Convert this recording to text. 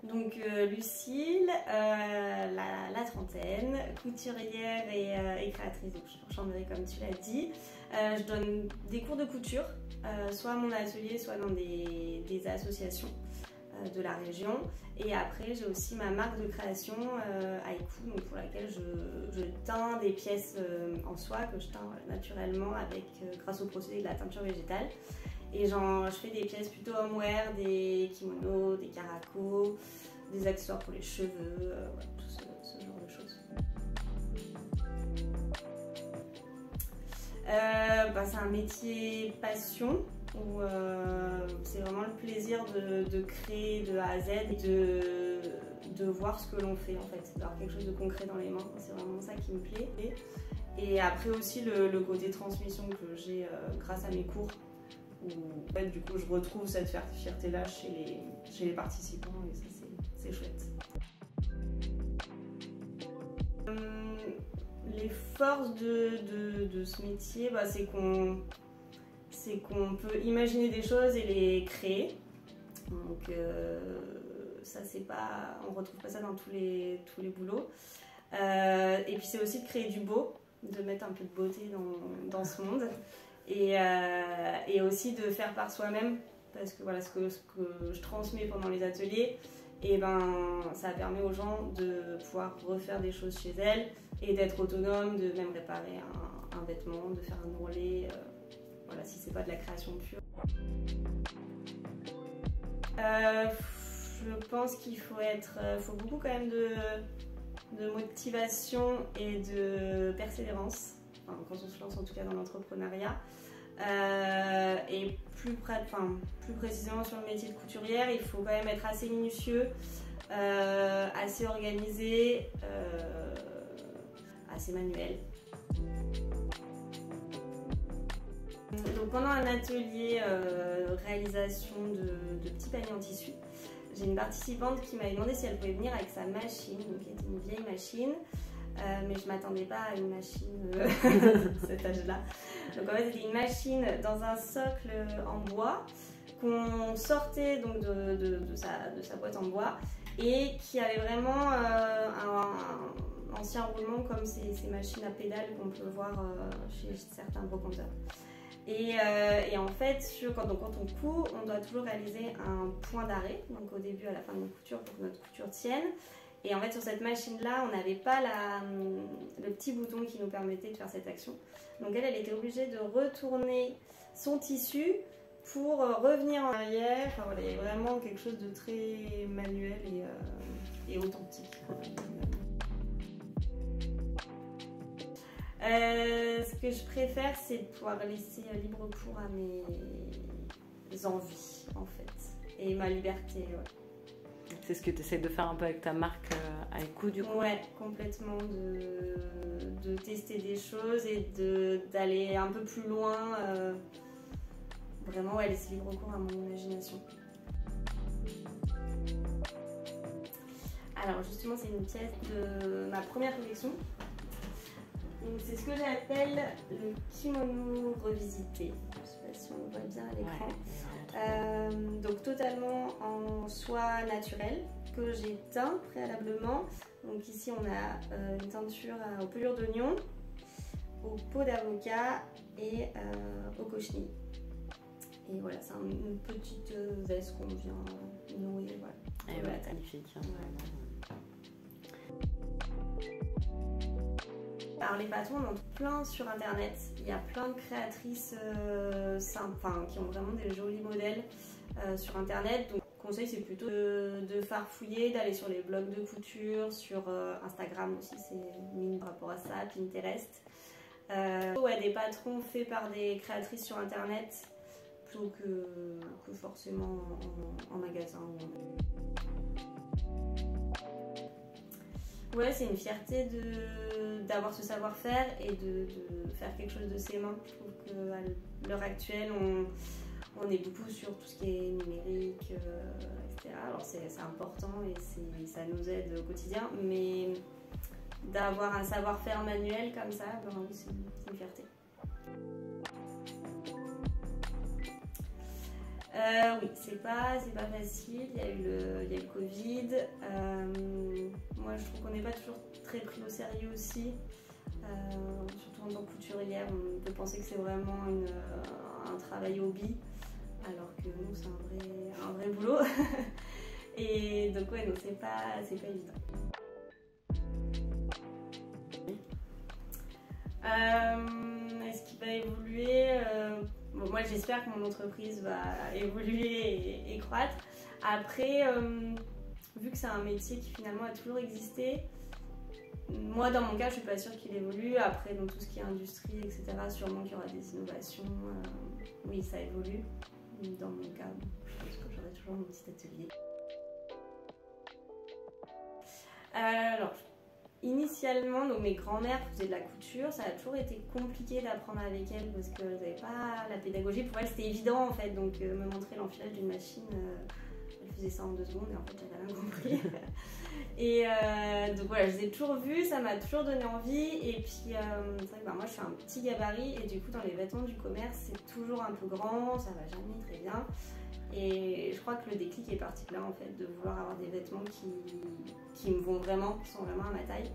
Donc Lucille, la trentaine, couturière et créatrice de chambrerie comme tu l'as dit. Je donne des cours de couture, soit à mon atelier, soit dans des associations de la région. Et après j'ai aussi ma marque de création Haiku, donc pour laquelle je teins des pièces en soie que je teins naturellement grâce au procédé de la teinture végétale. Et je fais des pièces plutôt homeware, des kimonos, des karakos, des accessoires pour les cheveux, voilà, tout ce genre de choses. C'est un métier passion où c'est vraiment le plaisir de créer de A à Z et de voir ce que l'on fait en fait, d'avoir quelque chose de concret dans les mains, c'est vraiment ça qui me plaît. Et après aussi le côté transmission que j'ai grâce à mes cours, où en fait, du coup je retrouve cette fierté là chez les participants et ça c'est chouette. Les forces de ce métier, c'est qu'on peut imaginer des choses et les créer. Donc ça c'est pas, on retrouve pas ça dans tous les boulots. Et puis c'est aussi de créer du beau, de mettre un peu de beauté dans ce monde. Et aussi de faire par soi-même, parce que voilà ce que je transmets pendant les ateliers, et ça permet aux gens de pouvoir refaire des choses chez elles et d'être autonomes, de même réparer un vêtement, de faire un ourlet, voilà, si c'est pas de la création pure. Je pense qu'il faut beaucoup quand même de motivation et de persévérance, enfin, quand on se lance en tout cas dans l'entrepreneuriat. Et plus précisément sur le métier de couturière, il faut quand même être assez minutieux, assez organisé, assez manuel. Donc pendant un atelier réalisation de petits paniers en tissu, j'ai une participante qui m'avait demandé si elle pouvait venir avec sa machine, donc qui était une vieille machine. Mais je ne m'attendais pas à une machine à cet âge-là. Donc en fait c'était une machine dans un socle en bois qu'on sortait donc de sa boîte en bois et qui avait vraiment un ancien roulement comme ces machines à pédales qu'on peut voir chez certains brocanteurs. Et en fait, quand on coud, on doit toujours réaliser un point d'arrêt, donc au début à la fin de notre couture pour que notre couture tienne. Et en fait sur cette machine là on n'avait pas le petit bouton qui nous permettait de faire cette action. Donc elle était obligée de retourner son tissu pour revenir en arrière. Enfin voilà, il y a vraiment quelque chose de très manuel et authentique. Ce que je préfère c'est de pouvoir laisser libre cours à mes envies en fait et ma liberté. Ouais. C'est ce que tu essaies de faire un peu avec ta marque Haiku du coup? Ouais, complètement, de tester des choses et d'aller un peu plus loin. Vraiment, ouais, laisser libre cours à mon imagination. Alors justement, c'est une pièce de ma première collection. C'est ce que j'appelle le kimono revisité. Je ne sais pas si on voit bien à l'écran. Ouais. Donc totalement en soie naturelle que j'ai teint préalablement. Donc ici on a une teinture aux pelures d'oignon, aux peaux d'avocat et au cochenille. Et voilà, c'est une petite veste qu'on vient nouer. Voilà. Et voilà, magnifique. Ouais. Alors les patrons, on en trouve plein sur internet. Il y a plein de créatrices qui ont vraiment des jolis modèles sur internet. Donc le conseil c'est plutôt de farfouiller, d'aller sur les blogs de couture, sur Instagram aussi, c'est mine par rapport à ça, Pinterest. Ouais, des patrons faits par des créatrices sur internet plutôt que forcément en magasin. Ouais, c'est une fierté d'avoir ce savoir-faire et de faire quelque chose de ses mains. Je trouve qu'à l'heure actuelle, on est beaucoup sur tout ce qui est numérique, etc. Alors c'est important et ça nous aide au quotidien, mais d'avoir un savoir-faire manuel comme ça, oui, c'est une fierté. Oui, c'est pas facile. Il y a eu le Covid. Moi, je trouve qu'on n'est pas toujours très pris au sérieux aussi. Surtout en tant que couturière, on peut penser que c'est vraiment un travail hobby, alors que nous, c'est un vrai boulot. Et donc, ouais, non, c'est pas évident. Est-ce qu'il va évoluer? Bon, moi j'espère que mon entreprise va évoluer et croître. Après, vu que c'est un métier qui finalement a toujours existé, moi dans mon cas je suis pas sûre qu'il évolue. Après dans tout ce qui est industrie, etc., sûrement qu'il y aura des innovations. Oui, ça évolue. Dans mon cas, je pense que j'aurai toujours mon petit atelier. Alors, initialement, donc mes grands-mères faisaient de la couture, ça a toujours été compliqué d'apprendre avec elles parce qu'elles n'avaient pas la pédagogie. Pour elles, c'était évident en fait, donc me montrer l'enfilage d'une machine, elles faisaient ça en 2 secondes et en fait, j'avais rien compris. Et donc voilà, je les ai toujours vues, ça m'a toujours donné envie. Et puis, c'est vrai que moi, je suis un petit gabarit et du coup, dans les vêtements du commerce, c'est toujours un peu grand, ça va jamais très bien. Et je crois que le déclic est parti de là en fait, de vouloir avoir des vêtements qui me vont vraiment, qui sont vraiment à ma taille.